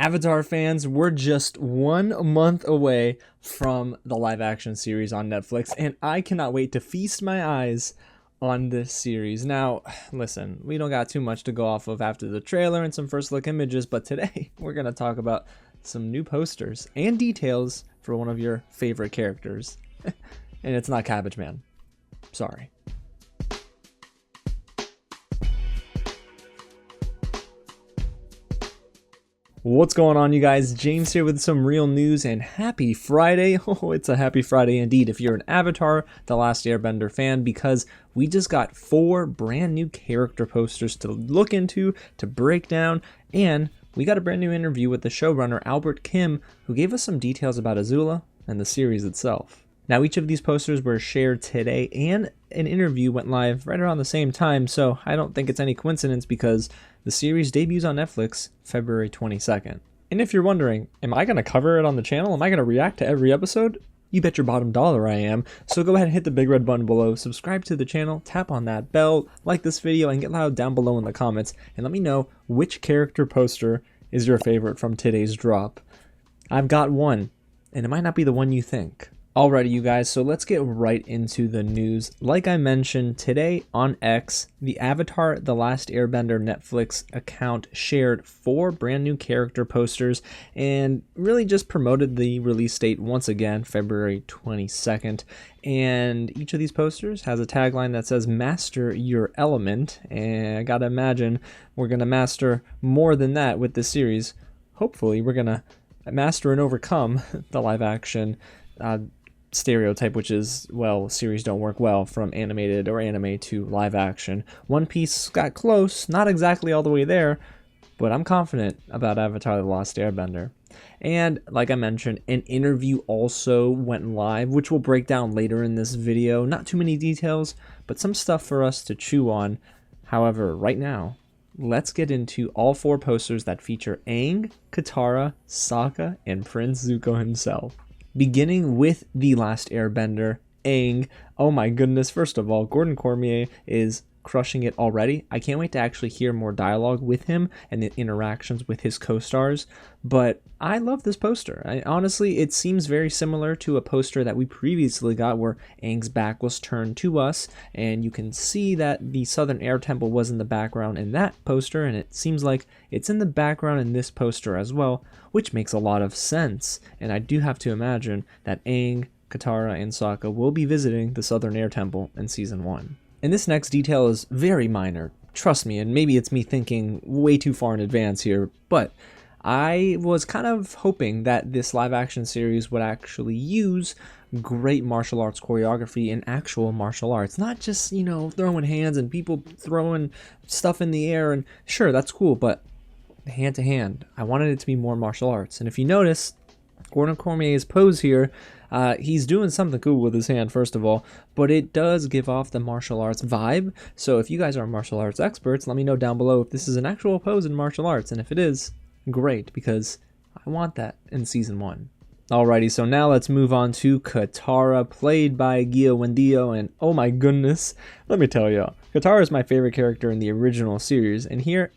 Avatar fans, we're just 1 month away from the live action series on Netflix, and I cannot wait to feast my eyes on this series. Now, listen, we don't got too much to go off of after the trailer and some first look images, but today we're going to talk about some new posters and details for one of your favorite characters. And it's not Cabbage Man. Sorry. What's going on, you guys? James here with some real news, and happy Friday. Oh, it's a happy Friday indeed if you're an Avatar The Last Airbender fan, because we just got 4 brand new character posters to look into, to break down, and we got a brand new interview with the showrunner Albert Kim, who gave us some details about Azula and the series itself. Now, each of these posters were shared today, and an interview went live right around the same time, so I don't think it's any coincidence because the series debuts on Netflix February 22nd. And if you're wondering, am I going to cover it on the channel? Am I going to react to every episode? You bet your bottom dollar I am. So go ahead and hit the big red button below, subscribe to the channel, tap on that bell, like this video, and get loud down below in the comments, and let me know which character poster is your favorite from today's drop. I've got one, and it might not be the one you think. Alrighty, you guys, so let's get right into the news. Like I mentioned, today on X, the Avatar The Last Airbender Netflix account shared 4 brand new character posters and really just promoted the release date once again, February 22nd. And each of these posters has a tagline that says, "Master your element." And I gotta imagine we're gonna master more than that with this series. Hopefully, we're gonna master and overcome the live action stereotype, which is, well, series don't work well from animated or anime to live action. One Piece got close, not exactly all the way there, but I'm confident about Avatar The Last Airbender. And like I mentioned, an interview also went live, which we'll break down later in this video. Not too many details, but some stuff for us to chew on. However, right now, let's get into all 4 posters that feature Aang, Katara, Sokka, and Prince Zuko himself. Beginning with The Last Airbender, Aang. Oh my goodness, first of all, Gordon Cormier is crushing it already. I can't wait to actually hear more dialogue with him and the interactions with his co-stars, but I love this poster. Honestly, it seems very similar to a poster that we previously got where Aang's back was turned to us, and you can see that the Southern Air Temple was in the background in that poster, and it seems like it's in the background in this poster as well, which makes a lot of sense. And I do have to imagine that Aang, Katara, and Sokka will be visiting the Southern Air Temple in Season 1. And this next detail is very minor, trust me, and maybe it's me thinking way too far in advance here, but I was kind of hoping that this live action series would actually use great martial arts choreography and actual martial arts, not just, you know, throwing hands and people throwing stuff in the air, and sure, that's cool, but hand to hand, I wanted it to be more martial arts. And if you notice, Gordon Cormier's pose here, he's doing something cool with his hand, first of all, but it does give off the martial arts vibe. So if you guys are martial arts experts, let me know down below if this is an actual pose in martial arts, and if it is, great, because I want that in Season 1. Alrighty, so now let's move on to Katara, played by Kiawentiio, and oh my goodness, let me tell y'all, Katara is my favorite character in the original series, and here,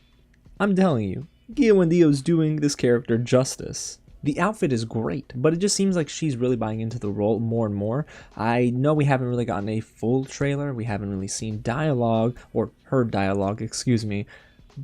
I'm telling you, Kiawentiio's doing this character justice. The outfit is great, but it just seems like she's really buying into the role more and more. I know we haven't really gotten a full trailer, we haven't really seen dialogue, or heard dialogue, excuse me,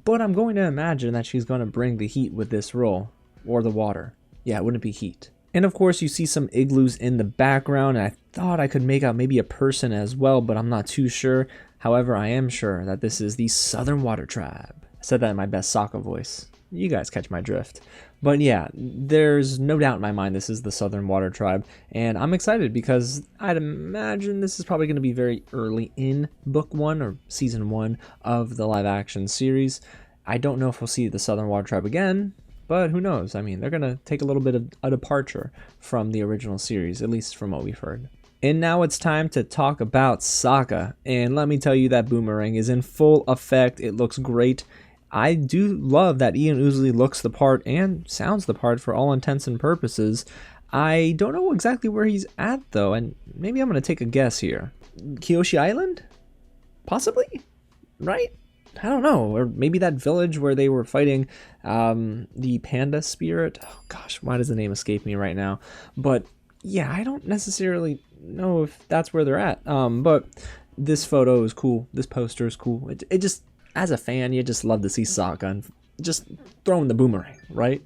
but I'm going to imagine that she's going to bring the heat with this role, or the water. Yeah, it wouldn't be heat. And of course, you see some igloos in the background, and I thought I could make out maybe a person as well, but I'm not too sure. However, I am sure that this is the Southern Water Tribe. I said that in my best Sokka voice. You guys catch my drift. But yeah, there's no doubt in my mind this is the Southern Water Tribe, and I'm excited because I'd imagine this is probably going to be very early in Book 1 or Season 1 of the live action series. I don't know if we'll see the Southern Water Tribe again, but who knows? I mean, they're going to take a little bit of a departure from the original series, at least from what we've heard. And now it's time to talk about Sokka, and let me tell you that boomerang is in full effect. It looks great. I do love that Ian Ousley looks the part and sounds the part for all intents and purposes. I don't know exactly where he's at though, and maybe I'm going to take a guess here. Kyoshi Island? Possibly? Right? I don't know, or maybe that village where they were fighting the panda spirit. Oh gosh, why does the name escape me right now? But yeah, I don't necessarily know if that's where they're at. But this photo is cool. This poster is cool. It just, as a fan, you just love to see Sokka and just throwing the boomerang, right?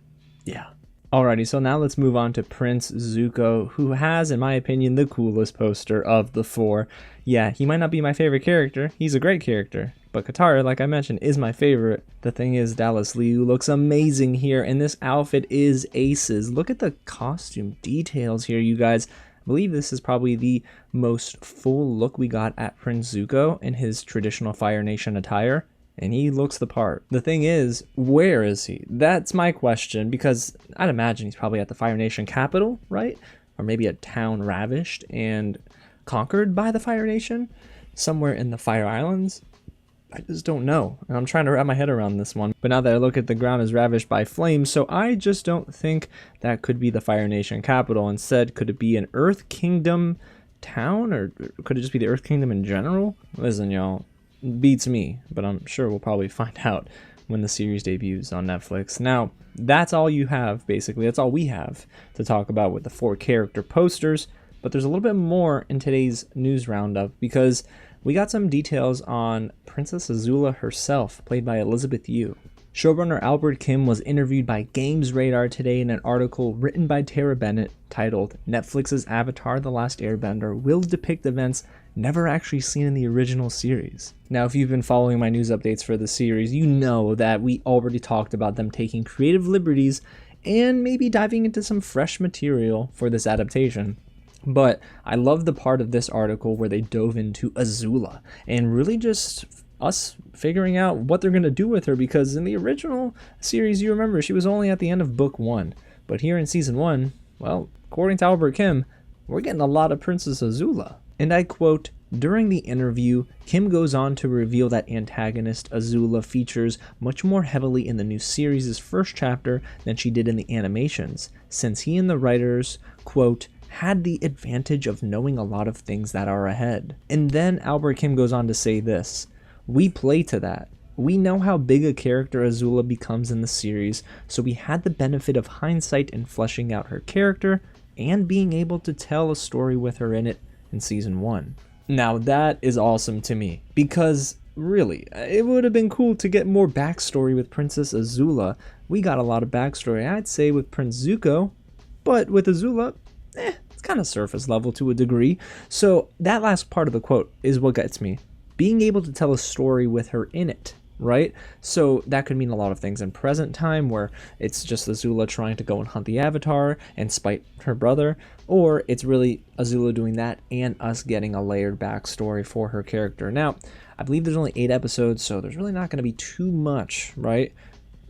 Yeah. Alrighty, so now let's move on to Prince Zuko, who has, in my opinion, the coolest poster of the four. Yeah, he might not be my favorite character. He's a great character. But Katara, like I mentioned, is my favorite. The thing is, Dallas Liu looks amazing here, and this outfit is aces. Look at the costume details here, you guys. I believe this is probably the most full look we got at Prince Zuko in his traditional Fire Nation attire. And he looks the part. The thing is, where is he? That's my question, because I'd imagine he's probably at the Fire Nation capital, right? Or maybe a town ravished and conquered by the Fire Nation, somewhere in the Fire Islands. I just don't know, and I'm trying to wrap my head around this one. But now that I look at the ground is ravished by flames, so I just don't think that could be the Fire Nation capital. Instead, could it be an Earth Kingdom town, or could it just be the Earth Kingdom in general? Listen, y'all. Beats me, but I'm sure we'll probably find out when the series debuts on Netflix. Now, that's all you have, basically. That's all we have to talk about with the 4 character posters, but there's a little bit more in today's news roundup, because we got some details on Princess Azula herself, played by Elizabeth Yu. Showrunner Albert Kim was interviewed by Games Radar today in an article written by Tara Bennett titled, "Netflix's Avatar: The Last Airbender will depict events never actually seen in the original series." Now, if you've been following my news updates for the series, you know that we already talked about them taking creative liberties and maybe diving into some fresh material for this adaptation. But I love the part of this article where they dove into Azula and really just us figuring out what they're going to do with her, because in the original series, you remember, she was only at the end of book 1. But here in season 1, well, according to Albert Kim, we're getting a lot of Princess Azula. And I quote, "During the interview, Kim goes on to reveal that antagonist Azula features much more heavily in the new series' first chapter than she did in the animations, since he and the writers, quote, had the advantage of knowing a lot of things that are ahead." And then Albert Kim goes on to say this, "We play to that. We know how big a character Azula becomes in the series, so we had the benefit of hindsight in fleshing out her character and being able to tell a story with her in it in season 1. Now that is awesome to me, because really, it would have been cool to get more backstory with Princess Azula. We got a lot of backstory, I'd say, with Prince Zuko, but with Azula, it's kind of surface level to a degree. So that last part of the quote is what gets me. Being able to tell a story with her in it, right? So that could mean a lot of things in present time, where it's just Azula trying to go and hunt the Avatar and spite her brother, or it's really Azula doing that and us getting a layered backstory for her character. Now, I believe there's only 8 episodes, so there's really not going to be too much, right,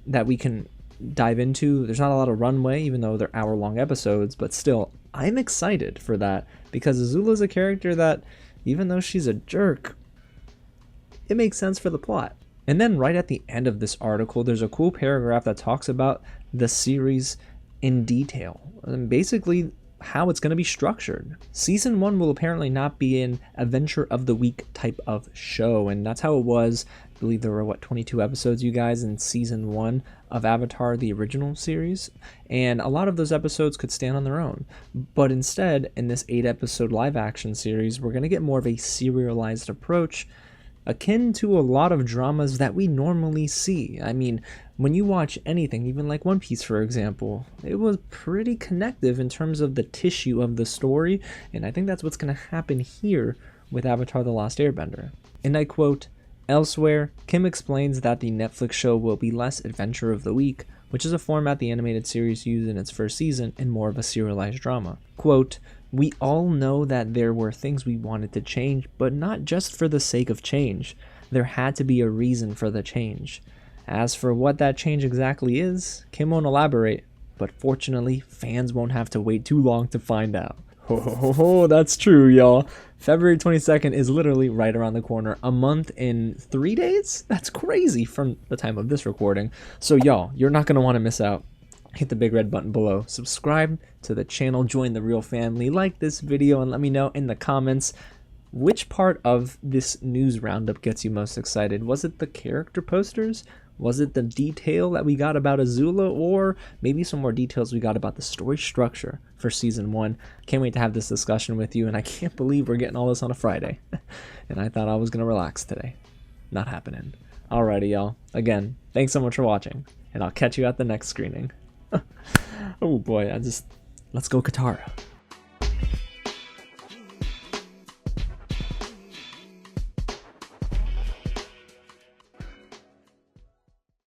that we can dive into. There's not a lot of runway, even though they're hour-long episodes, but still, I'm excited for that, because Azula's a character that, even though she's a jerk, it makes sense for the plot. And then right at the end of this article, there's a cool paragraph that talks about the series in detail, and basically how it's going to be structured. Season 1 will apparently not be an Adventure of the Week type of show, and that's how it was. I believe there were, 22 episodes, you guys, in season 1 of Avatar, the original series, and a lot of those episodes could stand on their own. But instead, in this 8-episode live-action series, we're going to get more of a serialized approach, akin to a lot of dramas that we normally see. I mean, when you watch anything, even like One Piece, for example, it was pretty connective in terms of the tissue of the story, and I think that's what's going to happen here with Avatar: The Last Airbender. And I quote, "Elsewhere, Kim explains that the Netflix show will be less Adventure of the Week, which is a format the animated series used in its first season, and more of a serialized drama. Quote, we all know that there were things we wanted to change, but not just for the sake of change. There had to be a reason for the change. As for what that change exactly is, Kim won't elaborate, but fortunately, fans won't have to wait too long to find out." Ho, that's true, y'all. February 22nd is literally right around the corner. A month in 3 days? That's crazy from the time of this recording. So y'all, you're not going to want to miss out. Hit the big red button below. Subscribe to the channel, join the real family, like this video, and let me know in the comments which part of this news roundup gets you most excited? Was it the character posters? Was it the detail that we got about Azula, or maybe some more details we got about the story structure for season 1? Can't wait to have this discussion with you, and I can't believe we're getting all this on a Friday. And I thought I was going to relax today. Not happening. Alrighty, y'all. Again, thanks so much for watching, and I'll catch you at the next screening. Oh boy, let's go Katara.